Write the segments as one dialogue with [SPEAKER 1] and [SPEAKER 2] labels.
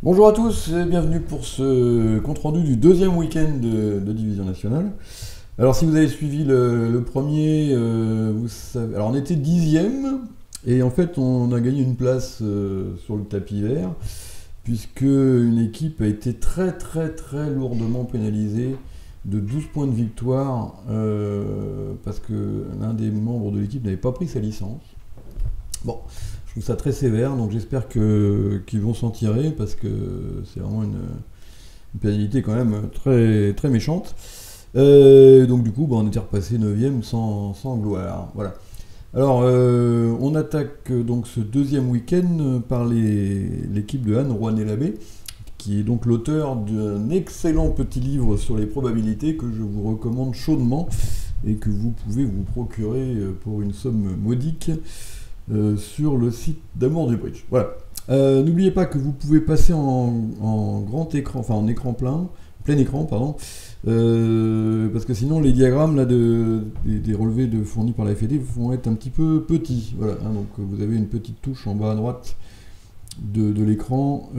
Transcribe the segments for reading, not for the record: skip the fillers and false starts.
[SPEAKER 1] Bonjour à tous et bienvenue pour ce compte-rendu du deuxième week-end de Division Nationale. Alors si vous avez suivi le premier, vous savez... Alors on était 10e et en fait on a gagné une place sur le tapis vert puisque une équipe a été très lourdement pénalisée de 12 points de victoire parce que l'un des membres de l'équipe n'avait pas pris sa licence. Bon, je trouve ça très sévère, donc j'espère qu'ils vont s'en tirer parce que c'est vraiment une pénalité quand même très méchante. Donc du coup, on était repassé 9e sans gloire. Voilà. Alors, on attaque donc ce deuxième week-end par l'équipe de Anne Rouanet-Labbé, qui est donc l'auteur d'un excellent petit livre sur les probabilités que je vous recommande chaudement et que vous pouvez vous procurer pour une somme modique. Sur le site d'Amour du Bridge. Voilà. N'oubliez pas que vous pouvez passer en grand écran, enfin en écran plein écran, pardon, parce que sinon les diagrammes là, des relevés fournis par la FED vont être un petit peu petits. Voilà, hein, donc vous avez une petite touche en bas à droite de l'écran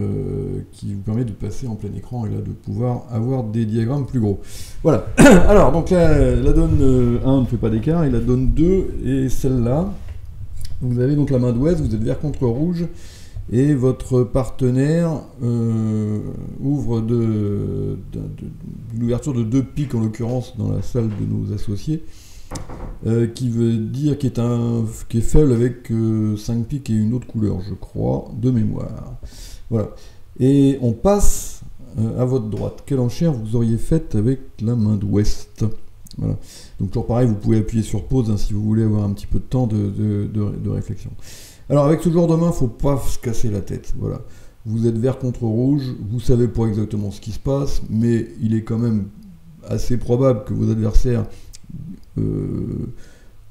[SPEAKER 1] qui vous permet de passer en plein écran et là de pouvoir avoir des diagrammes plus gros. Voilà. Alors, donc là, la donne 1 ne fait pas d'écart et la donne 2 et celle-là. Vous avez donc la main d'ouest, vous êtes vert contre rouge, et votre partenaire ouvre l'ouverture de 2 piques, en l'occurrence dans la salle de nos associés, qui veut dire qu'il est faible avec 5 piques et une autre couleur, je crois, de mémoire. Voilà. Et on passe à votre droite. Quelle enchère vous auriez faite avec la main d'ouest? Voilà. Donc toujours pareil, vous pouvez appuyer sur pause hein, si vous voulez avoir un petit peu de temps de réflexion. Alors avec ce genre de main, il ne faut pas se casser la tête. Voilà. Vous êtes vert contre rouge, vous ne savez pas exactement ce qui se passe, mais il est quand même assez probable que vos adversaires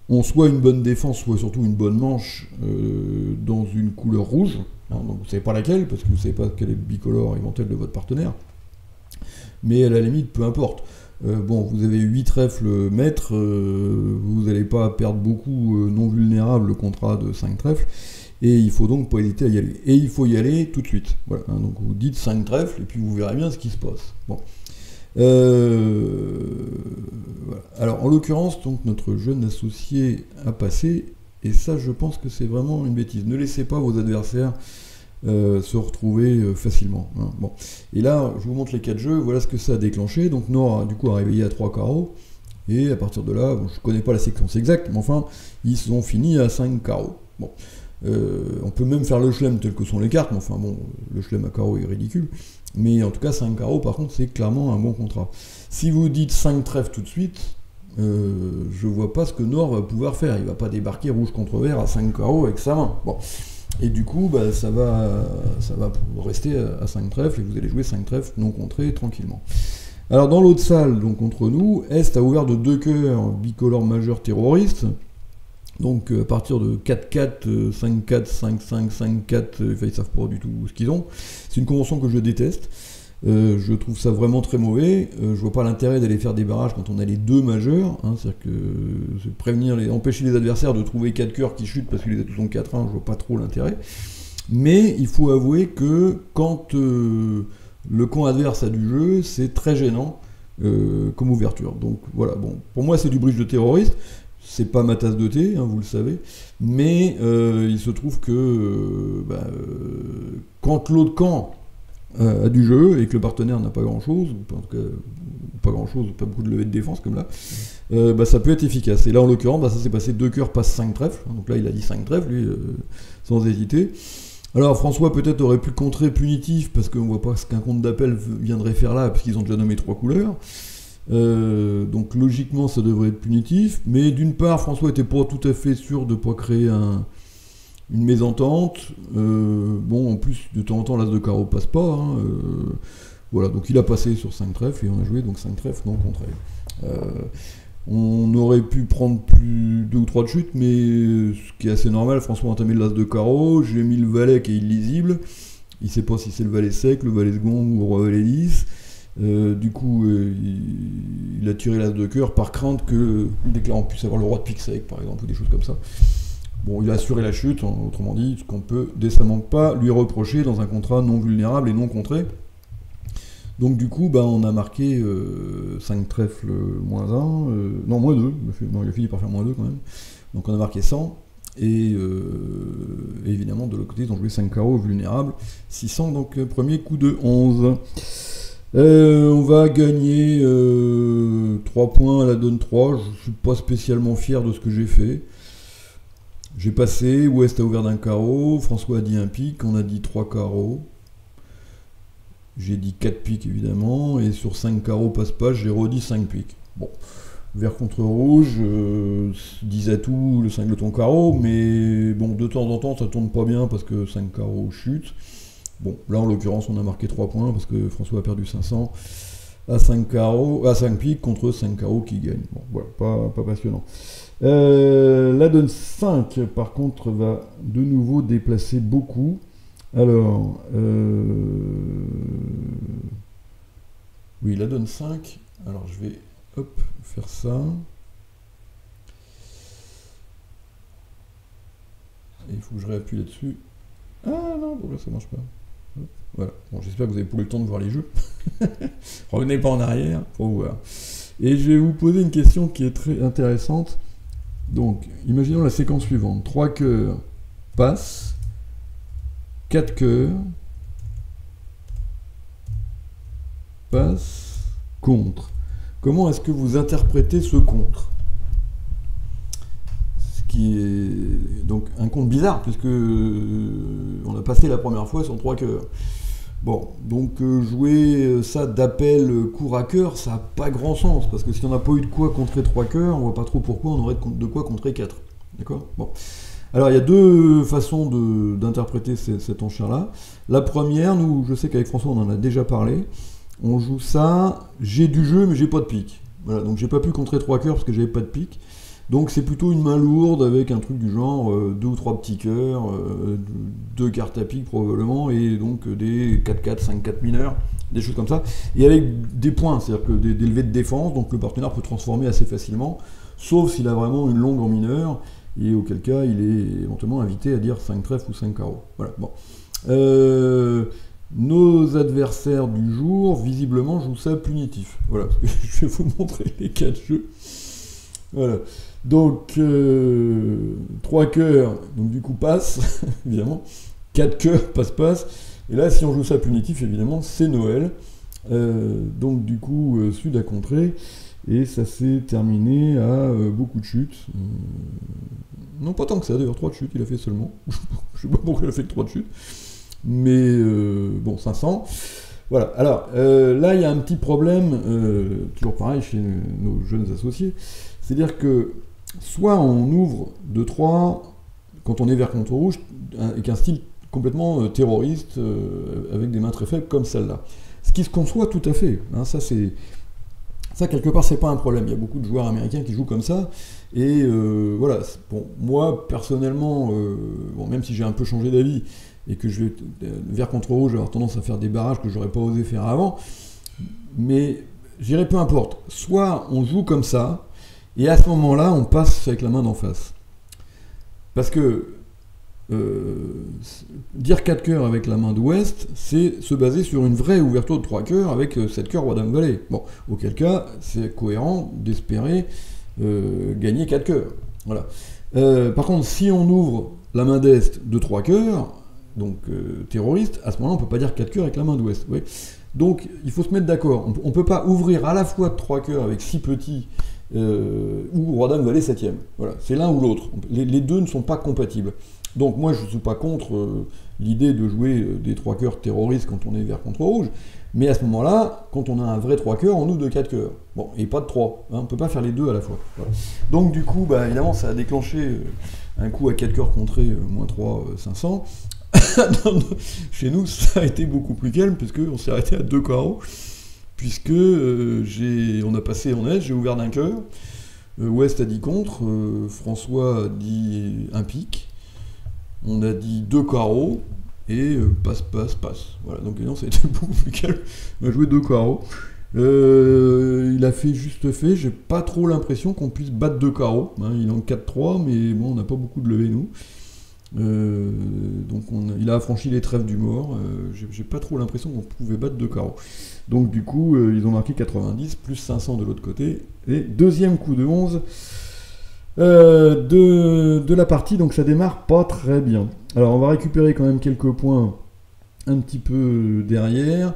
[SPEAKER 1] ont soit une bonne défense, soit surtout une bonne manche dans une couleur rouge. Hein, donc vous ne savez pas laquelle, parce que vous ne savez pas quel est le bicolore éventuel de votre partenaire. Mais à la limite, peu importe. Bon, vous avez 8 trèfles maîtres, vous n'allez pas perdre beaucoup non vulnérable le contrat de 5 trèfles, et il faut donc pas hésiter à y aller. Et il faut y aller tout de suite. Voilà, hein, donc vous dites 5 trèfles, et puis vous verrez bien ce qui se passe. Bon. Voilà. Alors, en l'occurrence, donc notre jeune associé a passé, et ça, je pense que c'est vraiment une bêtise. Ne laissez pas vos adversaires se retrouver facilement. Hein. Bon. Et là, je vous montre les 4 jeux, voilà ce que ça a déclenché. Donc Nord, du coup, a réveillé à 3 carreaux, et à partir de là, bon, je ne connais pas la séquence exacte, mais enfin, ils ont fini à 5 carreaux. Bon. On peut même faire le chelem tel que sont les cartes, mais enfin bon, le chelem à carreaux est ridicule. Mais en tout cas, 5 carreaux, par contre, c'est clairement un bon contrat. Si vous dites 5 trèfles tout de suite, je vois pas ce que Nord va pouvoir faire. Il va pas débarquer rouge contre vert à 5 carreaux avec sa main. Bon. Et du coup, bah, ça va rester à 5 trèfles, et vous allez jouer 5 trèfles non contrés tranquillement. Alors dans l'autre salle, donc contre nous, Est a ouvert de 2 cœurs bicolore majeur terroriste. Donc à partir de 4-4, 5-4, 5-5, 5-4, ils ne savent pas du tout ce qu'ils ont. C'est une convention que je déteste. Je trouve ça vraiment très mauvais. Je vois pas l'intérêt d'aller faire des barrages quand on a les 2 majeurs. Hein, c'est-à-dire que empêcher les adversaires de trouver 4 cœurs qui chutent parce que les atouts sont 4-1, je vois pas trop l'intérêt. Mais il faut avouer que quand le camp adverse a du jeu, c'est très gênant comme ouverture. Donc voilà, bon, pour moi c'est du bridge de terroriste. C'est pas ma tasse de thé, hein, vous le savez, mais il se trouve que quand l'autre camp a du jeu et que le partenaire n'a pas grand chose, ou en tout cas pas grand chose, pas beaucoup de levée de défense comme là, ça peut être efficace. Et là en l'occurrence, ça s'est passé 2 cœurs passe 5 trèfles, hein, donc là il a dit 5 trèfles, lui, sans hésiter. Alors François peut-être aurait pu contrer punitif, parce qu'on voit pas ce qu'un compte d'appel viendrait faire là, puisqu'ils ont déjà nommé 3 couleurs. Donc logiquement ça devrait être punitif, mais d'une part François était pas tout à fait sûr de ne pas créer une mésentente. Bon, en plus de temps en temps l'as de carreau passe pas, hein, voilà, donc il a passé sur 5 trèfles et on a joué donc 5 trèfles non contrés. On aurait pu prendre plus 2 ou 3 de chute, mais ce qui est assez normal, François a entamé le l'as de carreau, j'ai mis le valet qui est illisible, il sait pas si c'est le valet sec, le valet second ou le roi valet 10. Du coup, il a tiré l'as de cœur par crainte que, dès que là on puisse avoir le roi de pique sec, par exemple, ou des choses comme ça. Bon, il a assuré la chute, hein, autrement dit, ce qu'on peut décemment pas lui reprocher dans un contrat non vulnérable et non contré. Donc du coup, bah, on a marqué 5 trèfles moins 1, non, moins 2, non, il a fini par faire moins 2 quand même. Donc on a marqué 100, et évidemment de l'autre côté, ils ont joué 5 carreaux vulnérables, 600, donc premier coup de 11. On va gagner 3 points à la donne 3, je suis pas spécialement fier de ce que j'ai fait. J'ai passé, Ouest a ouvert d'un carreau, François a dit un pic, on a dit 3 carreaux. J'ai dit 4 piques évidemment, et sur 5 carreaux passe-passe, j'ai redit 5 piques. Bon, vert contre rouge, 10 atouts, le 5 de ton carreau, mais bon, de temps en temps ça tourne pas bien parce que 5 carreaux chute. Bon, là en l'occurrence on a marqué 3 points parce que François a perdu 500 à 5 carreaux, à 5 piques contre 5 carreaux qui gagnent. Bon, voilà, pas passionnant. La donne 5 par contre va de nouveau déplacer beaucoup. Alors, oui, la donne 5, alors je vais, hop, faire ça. Et il faut que je réappuie là-dessus. Ah non, bon là ça marche pas. Hop, voilà, bon j'espère que vous avez pas eu le temps de voir les jeux. Revenez pas en arrière, pour voir. Et je vais vous poser une question qui est très intéressante. Donc, imaginons la séquence suivante. 3 cœurs, passe. 4 cœurs, passe, contre. Comment est-ce que vous interprétez ce contre? Ce qui est donc un contre bizarre, puisque on a passé la première fois sur 3 cœurs. Bon, donc jouer ça d'appel court à cœur, ça n'a pas grand sens, parce que si on n'a pas eu de quoi contrer 3 cœurs, on voit pas trop pourquoi on aurait de quoi contrer 4. D'accord? Bon. Alors il y a deux façons d'interpréter cette enchère-là. La première, nous, je sais qu'avec François on en a déjà parlé, on joue ça, j'ai du jeu mais j'ai pas de pique. Voilà, donc j'ai pas pu contrer 3 cœurs parce que j'avais pas de pique. Donc c'est plutôt une main lourde avec un truc du genre 2 ou 3 petits cœurs, 2 cartes à pique probablement, et donc des 4-4, 5-4 mineurs, des choses comme ça. Et avec des points, c'est-à-dire que des levées de défense, donc le partenaire peut transformer assez facilement, sauf s'il a vraiment une longue en mineur, et auquel cas il est éventuellement invité à dire 5 trèfles ou 5 carreaux. Voilà, bon. Nos adversaires du jour, visiblement, jouent ça punitif. Voilà, je vais vous montrer les 4 jeux. Voilà. Donc, 3 cœurs, donc du coup passe, évidemment. 4 cœurs, passe-passe. Et là, si on joue ça punitif, évidemment, c'est Noël. Donc du coup, Sud a contré. Et ça s'est terminé à beaucoup de chutes. Non, pas tant que ça, d'ailleurs, 3 de chutes, il a fait seulement. Je sais pas pourquoi il a fait que 3 de chutes. Mais bon, 500. Voilà, alors là, il y a un petit problème, toujours pareil chez nos jeunes associés. C'est-à-dire que soit on ouvre de 3 quand on est vert contre rouge, avec un style complètement terroriste, avec des mains très faibles comme celle-là. Ce qui se conçoit tout à fait. Hein, ça, quelque part, c'est pas un problème. Il y a beaucoup de joueurs américains qui jouent comme ça. Et voilà, bon, moi, personnellement, bon, même si j'ai un peu changé d'avis, et que je vais vert contre rouge, avoir tendance à faire des barrages que j'aurais pas osé faire avant, mais je dirais peu importe. Soit on joue comme ça, et à ce moment-là, on passe avec la main d'en face. Parce que dire 4 cœurs avec la main d'ouest, c'est se baser sur une vraie ouverture de 3 cœurs avec 7 cœurs roi dame valet. Bon, auquel cas, c'est cohérent d'espérer gagner 4 cœurs. Voilà. Par contre, si on ouvre la main d'est de 3 cœurs, donc terroriste, à ce moment-là, on ne peut pas dire 4 cœurs avec la main d'ouest. Oui. Donc, il faut se mettre d'accord. On ne peut pas ouvrir à la fois 3 cœurs avec 6 petits ou roi dame valet 7e. Voilà, c'est l'un ou l'autre. Les deux ne sont pas compatibles. Donc moi je ne suis pas contre l'idée de jouer des 3 cœurs terroristes quand on est vert contre rouge, mais à ce moment-là, quand on a un vrai 3 cœurs, on ouvre de 4 cœurs. Bon, et pas de 3, hein, on ne peut pas faire les deux à la fois. Voilà. Donc du coup, bah, évidemment, ça a déclenché un coup à 4 cœurs contrés, moins 3, 500. Chez nous, ça a été beaucoup plus calme, puisqu'on s'est arrêté à 2 carreaux, puisque on a passé en est, j'ai ouvert d'un cœur, Ouest a dit contre, François a dit un pic, on a dit 2 carreaux, et passe. Voilà, donc non, ça a été beaucoup plus calme. On a joué 2 carreaux. Il a fait juste fait, j'ai pas trop l'impression qu'on puisse battre deux carreaux. Hein, il est en 4-3, mais bon, on n'a pas beaucoup de levées, nous. Donc il a affranchi les trèfles du mort. J'ai pas trop l'impression qu'on pouvait battre deux carreaux. Donc du coup, ils ont marqué 90, plus 500 de l'autre côté. Et deuxième coup de 11 de la partie, donc ça démarre pas très bien. Alors on va récupérer quand même quelques points un petit peu derrière.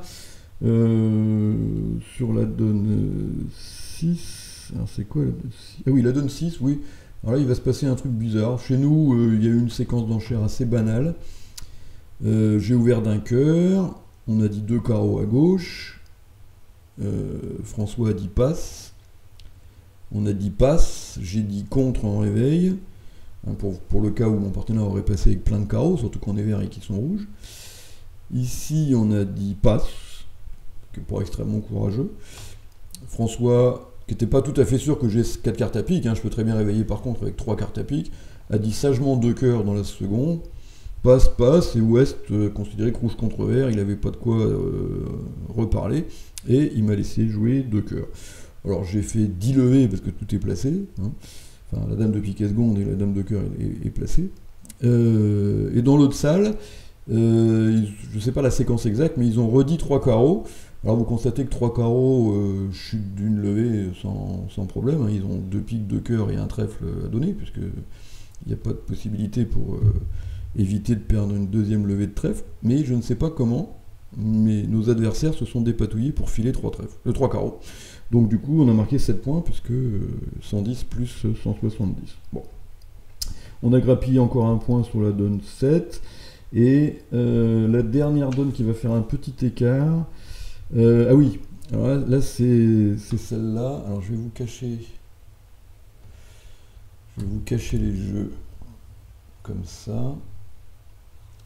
[SPEAKER 1] Sur la donne 6. Alors c'est quoi la donne 6 ? Ah oui, la donne 6, oui. Alors là, il va se passer un truc bizarre. Chez nous, il y a eu une séquence d'enchères assez banale. J'ai ouvert d'un cœur. On a dit 2 carreaux à gauche. François a dit passe. On a dit passe. J'ai dit contre en réveil. Hein, pour le cas où mon partenaire aurait passé avec plein de carreaux, surtout qu'on est vert et qu'ils sont rouges. Ici, on a dit passe, qui est pas extrêmement courageux. François, qui n'était pas tout à fait sûr que j'ai 4 cartes à pique, hein, je peux très bien réveiller par contre avec 3 cartes à pique, a dit sagement 2 cœurs dans la seconde, passe, passe, et Ouest considéré que rouge contre vert, il n'avait pas de quoi reparler, et il m'a laissé jouer 2 cœurs. Alors j'ai fait 10 levées parce que tout est placé, hein. Enfin la dame de pique est seconde et la dame de cœur est placée. Et dans l'autre salle, je ne sais pas la séquence exacte, mais ils ont redit 3 carreaux. Alors vous constatez que 3 carreaux chutent d'une levée sans problème, hein. Ils ont 2 piques, 2 cœurs et un trèfle à donner, puisqu'il n'y a pas de possibilité pour éviter de perdre une deuxième levée de trèfle, mais je ne sais pas comment, mais nos adversaires se sont dépatouillés pour filer 3 carreaux. Donc du coup on a marqué 7 points, puisque 110 plus 170. Bon. On a grappillé encore un point sur la donne 7, et la dernière donne qui va faire un petit écart. Ah oui, alors là c'est celle-là. Alors je vais vous cacher les jeux comme ça.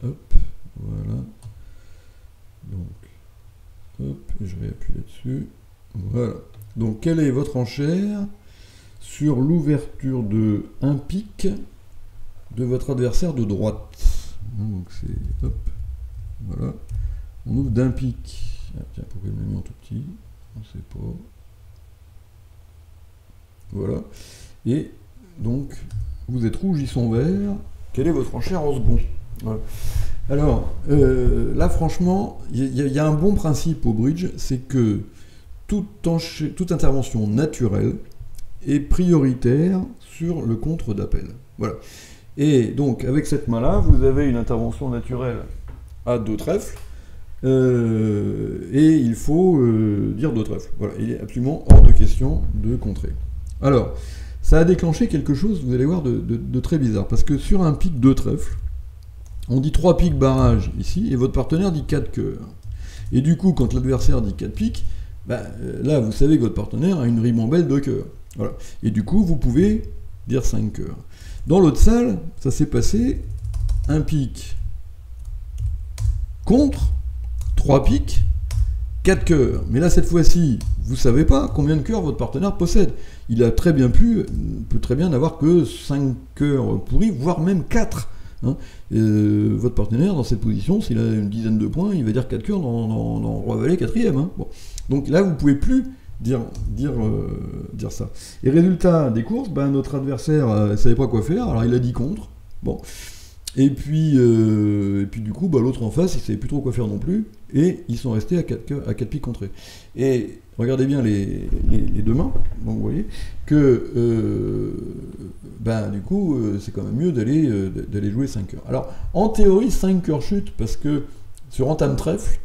[SPEAKER 1] Hop, voilà. Donc, hop, je réappuie là-dessus. Voilà. Donc quelle est votre enchère sur l'ouverture de un pic de votre adversaire de droite? Donc c'est hop, voilà. On ouvre d'un pic. Ah, tiens, pourquoi il m'a mis en tout petit? On ne sait pas. Voilà. Et donc, vous êtes rouge, ils sont verts. Quelle est votre enchère en second? Voilà. Alors, là, franchement, il y a un bon principe au bridge, c'est que toute intervention naturelle est prioritaire sur le contre d'appel. Voilà. Et donc, avec cette main-là, vous avez une intervention naturelle à 2 trèfles. Et il faut dire 2 trèfles. Voilà, il est absolument hors de question de contrer. Alors, ça a déclenché quelque chose, vous allez voir, de très bizarre, parce que sur un pic 2 trèfles, on dit 3 piques barrage ici, et votre partenaire dit 4 cœurs. Et du coup, quand l'adversaire dit 4 piques, bah, là, vous savez que votre partenaire a une ribambelle de cœurs. Voilà. Et du coup, vous pouvez dire 5 cœurs. Dans l'autre salle, ça s'est passé, un pic contre, 3 piques, 4 cœurs. Mais là, cette fois-ci, vous ne savez pas combien de cœurs votre partenaire possède. Il a très bien peut très bien n'avoir que 5 cœurs pourris, voire même 4. Hein. Votre partenaire, dans cette position, s'il a une dizaine de points, il va dire 4 cœurs dans Roi-Valet 4e. Hein. Bon. Donc là, vous ne pouvez plus dire ça. Et résultat des courses, ben, notre adversaire ne savait pas quoi faire, alors il a dit contre. Bon. Et puis du coup, bah, l'autre en face, il ne savait plus trop quoi faire non plus, et ils sont restés à 4 piques contrés. Et regardez bien les deux mains, donc vous voyez que du coup, c'est quand même mieux d'aller jouer 5 cœurs. Alors, en théorie, 5 cœurs chute, parce que sur entame trèfle,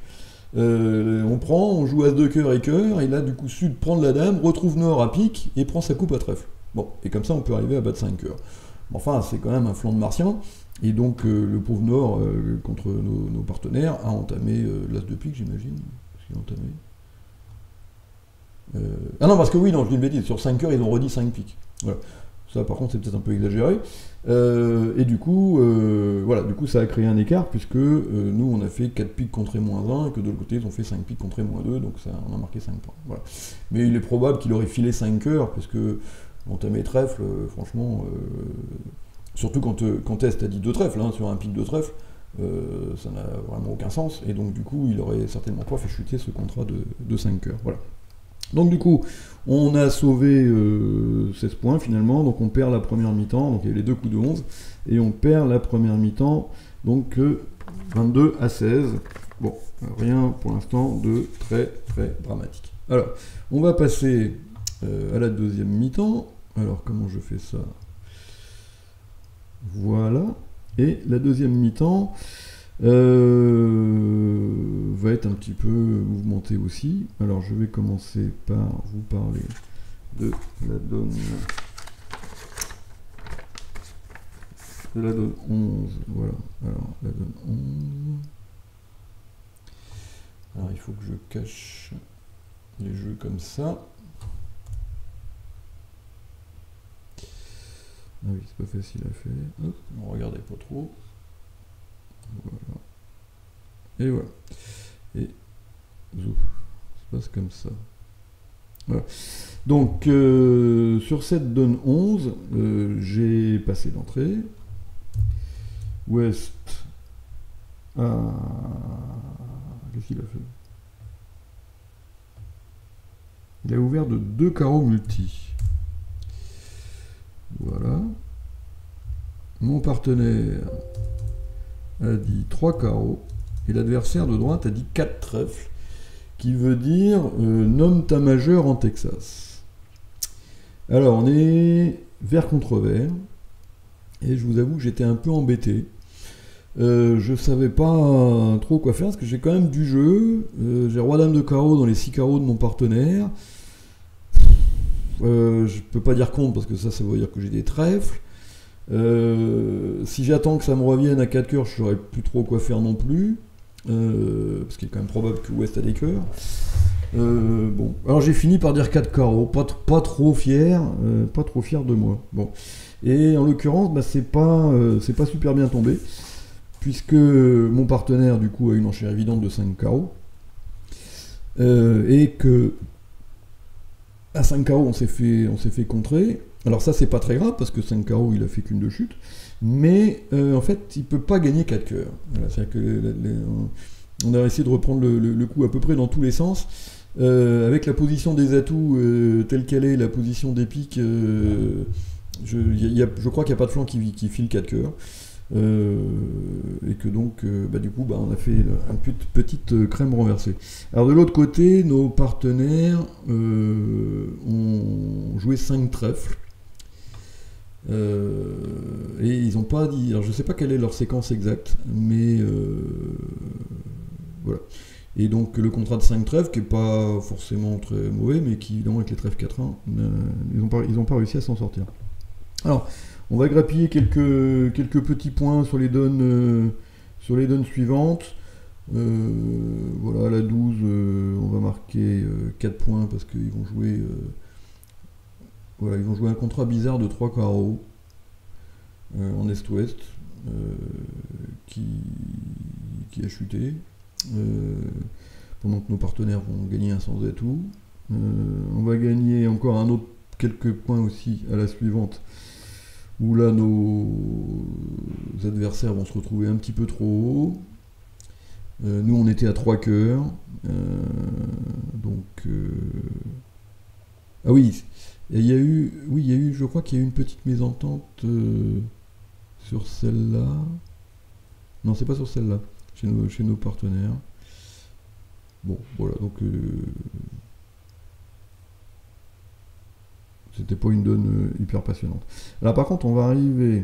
[SPEAKER 1] on joue As de cœur et cœur, et là, du coup, Sud prend de la dame, retrouve Nord à pique, et prend sa coupe à trèfle. Bon, et comme ça, on peut arriver à battre 5 cœurs. Enfin, c'est quand même un flanc de martien. Et donc, le pauvre Nord, contre nos partenaires, a entamé l'As de pique, j'imagine. Qu'est-ce qu'il a entamé Ah non, parce que oui, non, je dis une bêtise. Sur 5 cœurs, ils ont redit 5 piques. Voilà. Ça, par contre, c'est peut-être un peu exagéré. Et du coup, voilà, du coup, ça a créé un écart, puisque nous, on a fait 4 piques contre -1, et que de l'autre côté, ils ont fait 5 piques contre -2, donc ça, on a marqué 5 points. Voilà. Mais il est probable qu'il aurait filé 5 cœurs, parce que entamer trèfle, franchement... surtout quand Est a dit 2 trèfles, hein, sur un pic de trèfle, ça n'a vraiment aucun sens, et donc du coup il aurait certainement pas fait chuter ce contrat de 5 cœurs. Voilà. Donc du coup, on a sauvé 16 points finalement, donc on perd la première mi-temps, donc il y a les deux coups de 11, et on perd la première mi-temps, donc 22 à 16. Bon, rien pour l'instant de très très dramatique. Alors, on va passer à la deuxième mi-temps. Alors, comment je fais ça? Voilà. Et la deuxième mi-temps va être un petit peu mouvementée aussi. Alors, je vais commencer par vous parler de la donne 11. Voilà. Alors, la donne 11. Alors, il faut que je cache les jeux comme ça. Ah oui, c'est pas facile à faire. Hop, ne regardez pas trop. Voilà. Et voilà. Et zoom. Ça se passe comme ça. Voilà. Donc, sur cette donne 11, j'ai passé d'entrée. Ouest. Qu'est-ce qu'il a fait? Il a ouvert de 2 carreaux multi. Voilà. Mon partenaire a dit 3 carreaux. Et l'adversaire de droite a dit 4 trèfles. Qui veut dire nomme ta majeure en Texas. Alors, on est vert contre vert. Et je vous avoue que j'étais un peu embêté. Je savais pas trop quoi faire parce que j'ai quand même du jeu. J'ai roi dame de carreau dans les 6 carreaux de mon partenaire. Je peux pas dire contre parce que ça veut dire que j'ai des trèfles. Si j'attends que ça me revienne à 4 cœurs, je saurais plus trop quoi faire non plus. Parce qu'il est quand même probable que Ouest a des cœurs. Bon, alors j'ai fini par dire 4 carreaux, pas trop fier de moi. Bon, et en l'occurrence, bah, c'est pas super bien tombé, puisque mon partenaire du coup a une enchère évidente de 5 carreaux, et que à 5 carreaux on s'est fait contrer. Alors ça c'est pas très grave parce que 5 carreaux il a fait qu'une de chute, mais en fait il peut pas gagner 4 cœurs. Voilà, c'est-à-dire que on a essayé de reprendre le coup à peu près dans tous les sens. Avec la position des atouts telle qu'elle est, la position des piques, je crois qu'il n'y a pas de flanc qui file 4 cœurs. Et que donc, du coup, on a fait une petite crème renversée. Alors de l'autre côté, nos partenaires ont joué 5 trèfles. Et ils n'ont pas dit. Alors je ne sais pas quelle est leur séquence exacte, mais voilà. Et donc le contrat de 5 trèfles, qui n'est pas forcément très mauvais, mais qui évidemment avec les trèfles 4-1, ils n'ont pas réussi à s'en sortir. Alors, on va grappiller quelques petits points sur les donnes suivantes. Voilà, à la 12, on va marquer 4 points parce qu'ils vont jouer. Voilà, ils vont jouer un contrat bizarre de 3 carreaux en est-ouest qui a chuté. Pendant que nos partenaires vont gagner un sans atout. On va gagner encore quelques points aussi à la suivante, où là nos adversaires vont se retrouver un petit peu trop haut. Nous on était à 3 cœurs. Ah oui, il y a eu, je crois qu'il y a eu une petite mésentente sur celle-là. Non, c'est pas sur celle-là. Chez nos partenaires. Bon, voilà, donc c'était pas une donne hyper passionnante. Alors par contre, on va arriver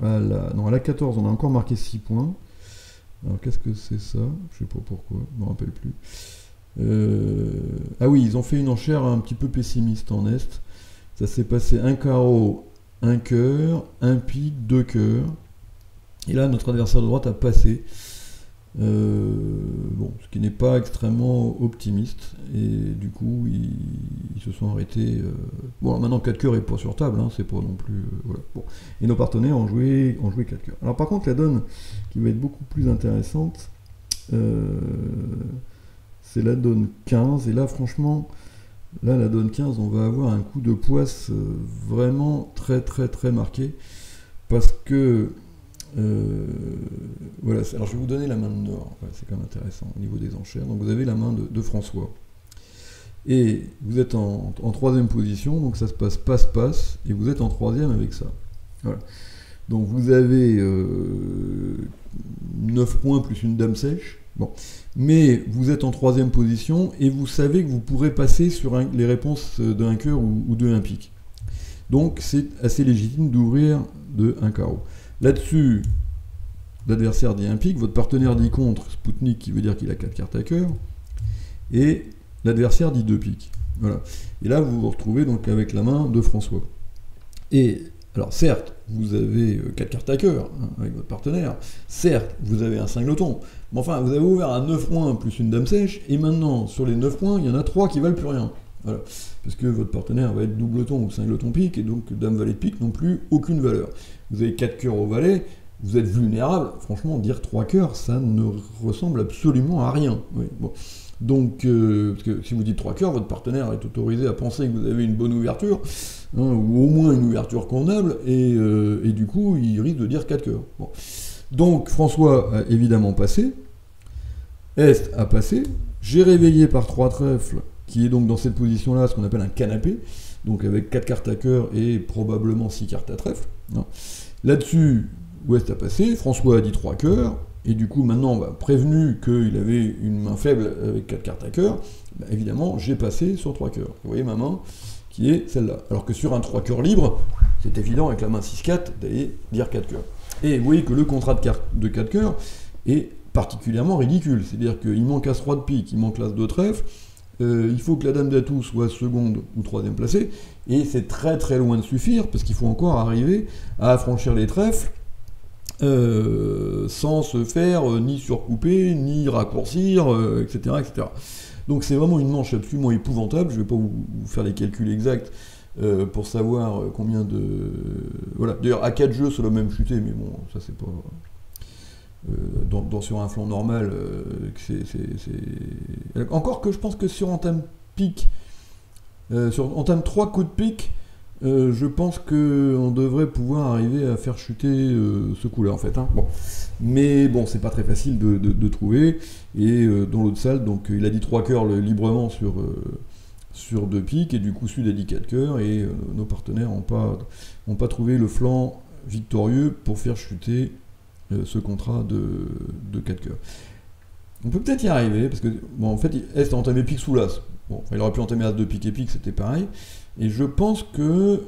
[SPEAKER 1] à la 14, on a encore marqué 6 points. Alors qu'est-ce que c'est ça? Je sais pas pourquoi, je me rappelle plus. Ah oui, ils ont fait une enchère un petit peu pessimiste en est. Ça s'est passé un carreau, un cœur, un pique, 2 cœurs. Et là, notre adversaire de droite a passé. Bon, ce qui n'est pas extrêmement optimiste. Et du coup, ils se sont arrêtés. Bon, maintenant 4 cœurs n'est pas sur table, hein, c'est pas non plus. Voilà. Bon. Et nos partenaires ont joué 4 cœurs. Alors par contre, la donne qui va être beaucoup plus intéressante, c'est la donne 15. Et là, franchement, la donne 15, on va avoir un coup de poisse vraiment très très très marqué. Parce que voilà, alors je vais vous donner la main de Nord, ouais, c'est quand même intéressant au niveau des enchères. Donc vous avez la main de François Et vous êtes en troisième position, donc ça se passe passe-passe, et vous êtes en troisième avec ça. Voilà. Donc vous avez 9 points plus une dame sèche. Bon. Mais vous êtes en troisième position, et vous savez que vous pourrez passer sur les réponses d'un cœur ou de un pique. Donc c'est assez légitime d'ouvrir de un carreau. Là-dessus, l'adversaire dit un pique, votre partenaire dit contre, Spoutnik, qui veut dire qu'il a 4 cartes à cœur, et l'adversaire dit 2 piques. Voilà. Et là, vous vous retrouvez donc avec la main de François. Et, alors certes, vous avez 4 cartes à cœur hein, avec votre partenaire, certes, vous avez un cingleton, mais enfin, vous avez ouvert à 9 points plus une dame sèche, et maintenant, sur les 9 points, il y en a 3 qui valent plus rien. Voilà. Parce que votre partenaire va être doubleton ou cingleton pique, et donc dame valet de pique n'ont plus aucune valeur. Vous avez 4 cœurs au valet, vous êtes vulnérable, franchement, dire 3 cœurs, ça ne ressemble absolument à rien. Oui, bon. Donc, parce que si vous dites 3 cœurs, votre partenaire est autorisé à penser que vous avez une bonne ouverture, hein, ou au moins une ouverture convenable, et du coup, il risque de dire 4 cœurs. Bon. Donc, François a évidemment passé, Est a passé, j'ai réveillé par 3 trèfles, qui est donc dans cette position-là, ce qu'on appelle un canapé, donc avec 4 cartes à cœur et probablement 6 cartes à trèfle. Hein. Là-dessus, Ouest a passé, François a dit 3 cœurs, et du coup, maintenant, prévenu qu'il avait une main faible avec 4 cartes à cœur, évidemment, j'ai passé sur 3 cœurs. Vous voyez ma main qui est celle-là. Alors que sur un 3 cœurs libre, c'est évident, avec la main 6-4, d'aller dire 4 cœurs. Et vous voyez que le contrat de 4 cœurs est particulièrement ridicule. C'est-à-dire qu'il manque As-Roi de pique, il manque l'As de trèfle, il faut que la dame d'atout soit seconde ou troisième placée, et c'est très très loin de suffire, parce qu'il faut encore arriver à affranchir les trèfles, sans se faire ni surcouper, ni raccourcir, etc., etc. Donc c'est vraiment une manche absolument épouvantable. Je ne vais pas vous faire les calculs exacts pour savoir combien de... Voilà. D'ailleurs, à 4 jeux, ça doit même chuter, mais bon, ça c'est pas... sur un flanc normal, encore que je pense que sur entame pique, sur entame 3 coups de pique, je pense qu'on devrait pouvoir arriver à faire chuter ce coup-là, en fait. Hein. Bon. Mais bon, c'est pas très facile de trouver. Et dans l'autre salle, donc il a dit 3 cœurs librement sur 2 piques, et du coup, Sud a dit 4 cœurs, et nos partenaires n'ont pas trouvé le flanc victorieux pour faire chuter ce contrat de 4 cœurs. On peut peut-être y arriver, parce que, bon, en fait, Est a entamé pique sous l'As. Bon, il aurait pu entamer As de pique et pique, c'était pareil. Et je pense que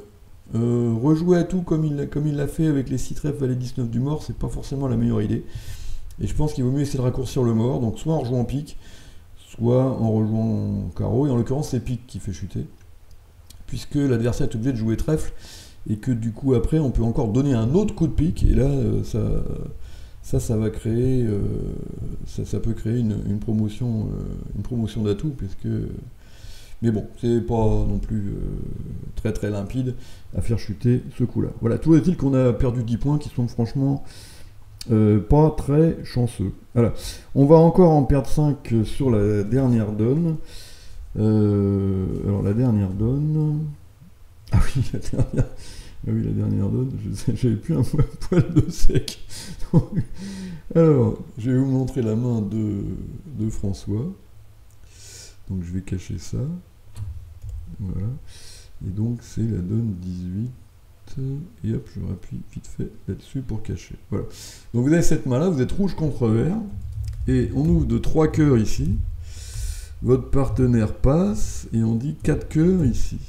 [SPEAKER 1] rejouer à tout comme il l'a fait avec les 6 trèfles valet 19 du mort, c'est pas forcément la meilleure idée. Et je pense qu'il vaut mieux essayer de raccourcir le mort, donc soit en rejouant pique, soit en rejouant carreau, et en l'occurrence c'est pique qui fait chuter, puisque l'adversaire est obligé de jouer trèfle, et que du coup après on peut encore donner un autre coup de pique, et là ça va créer, ça peut créer une promotion d'atout, puisque... Mais bon, c'est pas non plus très très limpide à faire chuter ce coup-là. Voilà, tout est-il qu'on a perdu 10 points qui sont franchement pas très chanceux. Voilà. On va encore en perdre 5 sur la dernière donne. Alors la dernière donne... Ah oui, la dernière donne, j'avais plus un poil de sec. Alors, je vais vous montrer la main de François. Donc je vais cacher ça. Voilà. Et donc c'est la donne 18. Et hop, je rappuie vite fait là-dessus pour cacher. Voilà. Donc vous avez cette main-là, vous êtes rouge contre vert. Et on ouvre de 3 cœurs ici. Votre partenaire passe. Et on dit 4 cœurs ici.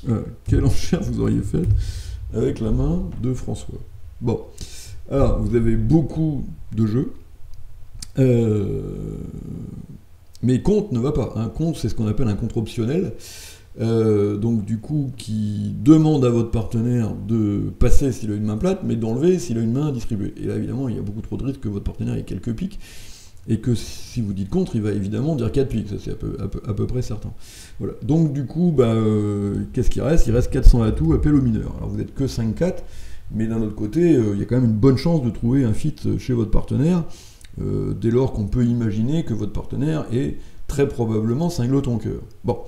[SPEAKER 1] Voilà. Quelle enchère vous auriez faite avec la main de François. Bon. Alors, vous avez beaucoup de jeux. Mais compte ne va pas. Un compte, c'est ce qu'on appelle un contre optionnel. Donc du coup, qui demande à votre partenaire de passer s'il a une main plate, mais d'enlever s'il a une main distribuée. Et là, évidemment, il y a beaucoup trop de risques que votre partenaire ait quelques piques, et que si vous dites contre, il va évidemment dire 4 piques. Ça, c'est à peu près certain. Voilà. Donc du coup, qu'est-ce qu'il reste? Il reste 400 atouts, appel au mineur. Alors vous n'êtes que 5-4, mais d'un autre côté, il y a quand même une bonne chance de trouver un fit chez votre partenaire, dès lors qu'on peut imaginer que votre partenaire est très probablement cingleton cœur. Bon,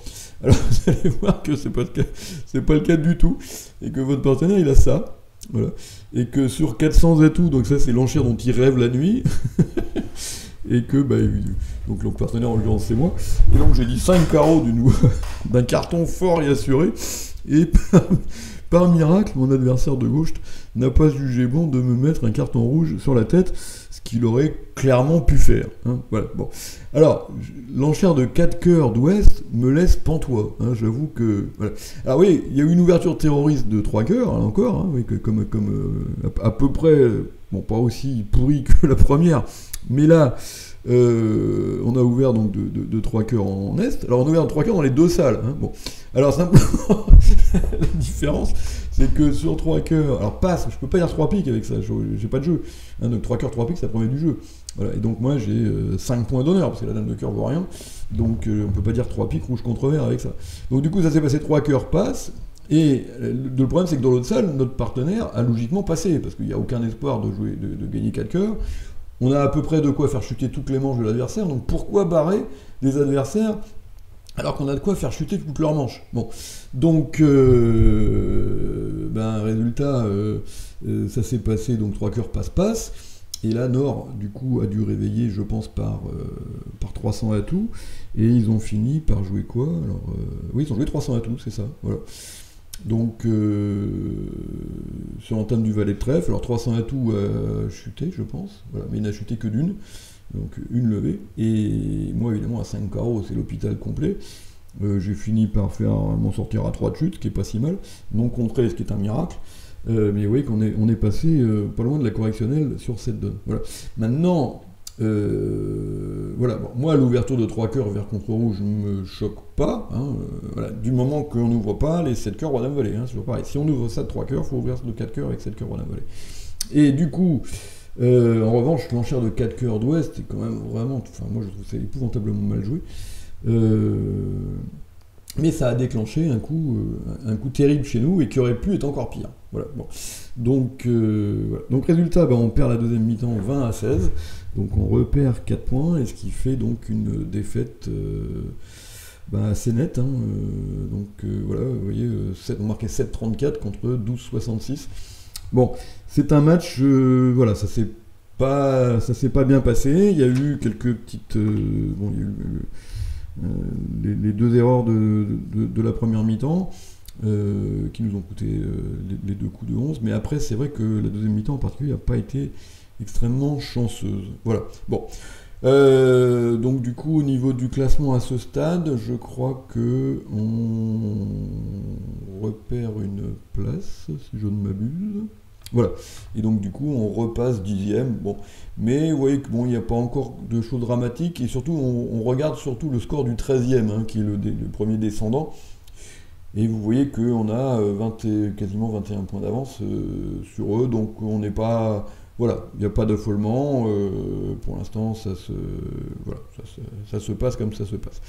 [SPEAKER 1] alors vous allez voir que c'est pas le cas du tout, et que votre partenaire il a ça, voilà, et que sur 400 atouts, donc ça c'est l'enchère dont il rêve la nuit, et que donc le partenaire en l'occurrence c'est moi, et donc j'ai dit 5 carreaux d'un carton fort et assuré, et par miracle mon adversaire de gauche n'a pas jugé bon de me mettre un carton rouge sur la tête, ce qu'il aurait clairement pu faire, hein. Voilà, bon. Alors, l'enchère de 4 cœurs d'ouest me laisse pantois, hein, j'avoue que... Voilà. Alors oui, il y a eu une ouverture terroriste de 3 cœurs, là encore, hein, oui, comme à peu près, bon, pas aussi pourri que la première, mais là, on a ouvert donc de 3 cœurs en est. Alors on a ouvert de 3 cœurs dans les 2 salles, hein. Bon. Alors simplement, la différence, c'est que sur 3 cœurs, alors passe, je peux pas dire 3 piques avec ça, j'ai pas de jeu, hein, donc 3 cœurs, 3 piques, ça promet du jeu. Voilà. Et donc moi j'ai 5 points d'honneur, parce que la dame de cœur vaut rien, donc on peut pas dire 3 piques rouge contre vert avec ça. Donc du coup ça s'est passé, 3 cœurs passe, et le problème c'est que dans l'autre salle, notre partenaire a logiquement passé, parce qu'il n'y a aucun espoir de gagner 4 cœurs. On a à peu près de quoi faire chuter toutes les manches de l'adversaire, donc pourquoi barrer des adversaires alors qu'on a de quoi faire chuter toutes leurs manches? Bon, donc, résultat, ça s'est passé, donc 3 cœurs passe, et là, Nord, du coup, a dû réveiller, je pense, par 300 atouts, et ils ont fini par jouer quoi? Alors, oui, ils ont joué 300 atouts, c'est ça, voilà. Donc, sur l'entame du valet de trèfle, alors 300 atouts a chuté, je pense, voilà, mais il n'a chuté que d'une, donc une levée, et moi évidemment à 5 carreaux, c'est l'hôpital complet. J'ai fini par m'en sortir à 3 de chute, ce qui est pas si mal, non contré, ce qui est un miracle, mais vous voyez qu'on est passé pas loin de la correctionnelle sur cette donne. Voilà. Maintenant, voilà, bon, moi l'ouverture de 3 cœurs vert contre rouge ne me choque pas, hein, voilà, du moment qu'on n'ouvre pas les 7 cœurs roi dame valet, hein, c'est toujours pareil. Si on ouvre ça de 3 cœurs, il faut ouvrir de 4 cœurs avec 7 cœurs roi dame valet. Et du coup, en revanche, l'enchère de 4 cœurs d'ouest est quand même vraiment, enfin moi je trouve que c'est épouvantablement mal joué. Mais ça a déclenché un coup terrible chez nous et qui aurait pu être encore pire. Voilà, bon. Donc, voilà. Donc résultat, on perd la deuxième mi-temps 20-16, donc on repère 4 points, et ce qui fait donc une défaite assez nette, hein. Voilà, vous voyez, on marquait 7-34 contre 12-66. Bon, c'est un match, voilà, ça s'est pas bien passé, il y a eu quelques petites... bon, il y a eu les 2 erreurs de la première mi-temps, qui nous ont coûté les 2 coups de 11, mais après c'est vrai que la deuxième mi-temps en particulier n'a pas été extrêmement chanceuse. Voilà, bon. Donc du coup au niveau du classement à ce stade, je crois que on repère une place, si je ne m'abuse. Voilà, et donc du coup on repasse 10e, bon, mais vous voyez que bon, il n'y a pas encore de choses dramatiques, et surtout on regarde surtout le score du 13e, hein, qui est le premier descendant, et vous voyez qu'on a quasiment 21 points d'avance sur eux, donc on n'est pas... Voilà, il n'y a pas d'affolement, pour l'instant ça se passe comme ça se passe.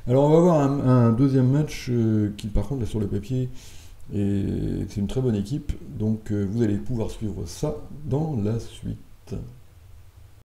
[SPEAKER 1] Alors on va voir un deuxième match qui par contre là sur le papier, et c'est une très bonne équipe, donc vous allez pouvoir suivre ça dans la suite.